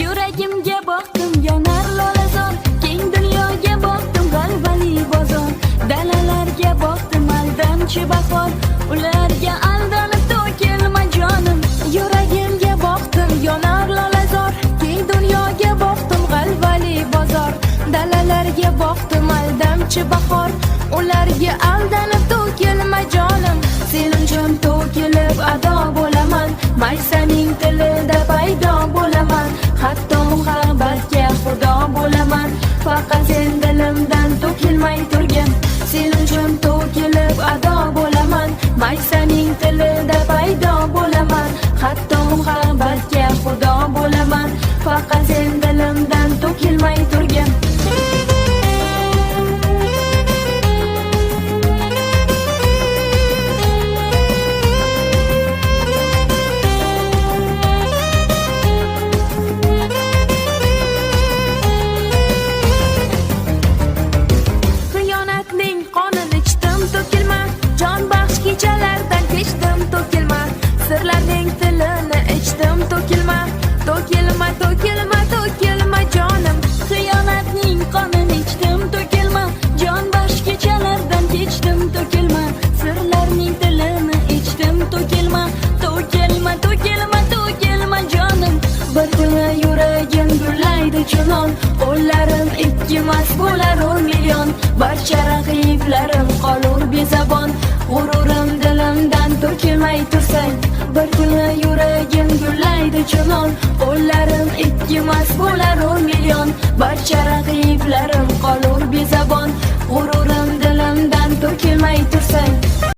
Yuragimga boqdim, yonar lolazor. Keng dunyoga boqdim, g'alvali bozor. Dalalarga boqdim, aldamchi bahor. Ularga aldanib to'kilma jonim. Yuragimga boqdim, yonar lolazor. Keng dunyoga boqdim, g'alvali bozor. Dalalarga boqdim, aldamchi bahor. Ularga aldanib to'kilma jonim. Sevinchim to'kilib ado bo'laman, maysaning tilida paydo bo'laman. Hatto muhabbatga xudo bo'laman, faqat sen dilimdan to'kilmay turgin. Sevinchim to'kilib ado bo'laman, maysaning tilida paydo bo'laman. Hatto muhabbatga xudo bo'laman, faqat sen dilimdan to'kilmay turgin. Kechalardan kechdim to'kilma, sirlarning tilini ichdim to'kilma. To'kilma, to'kilma, to'kilma jonim. Xiyonatning qonini ichdim to'kilma. Jon bax kechalardan kechdim to'kilma, sirlarning tilini ichdim to'kilma. To'kilma, to'kilma, to'kilma jonim. Bir kuni yuragim gullaydi chunon, qo'llarim ikkimas bo'lar 10 million. Barcha raqiblarim qolur bezabon, g'ururim dilimdan to'kilmay tursang. Bir kuni yuragim gullaydi chunon, qo'llarim ikkimas bo'lar 10 million. Barcha raqiblarim qolur bezabon, g'ururim dilimdan to'kilmay tursang.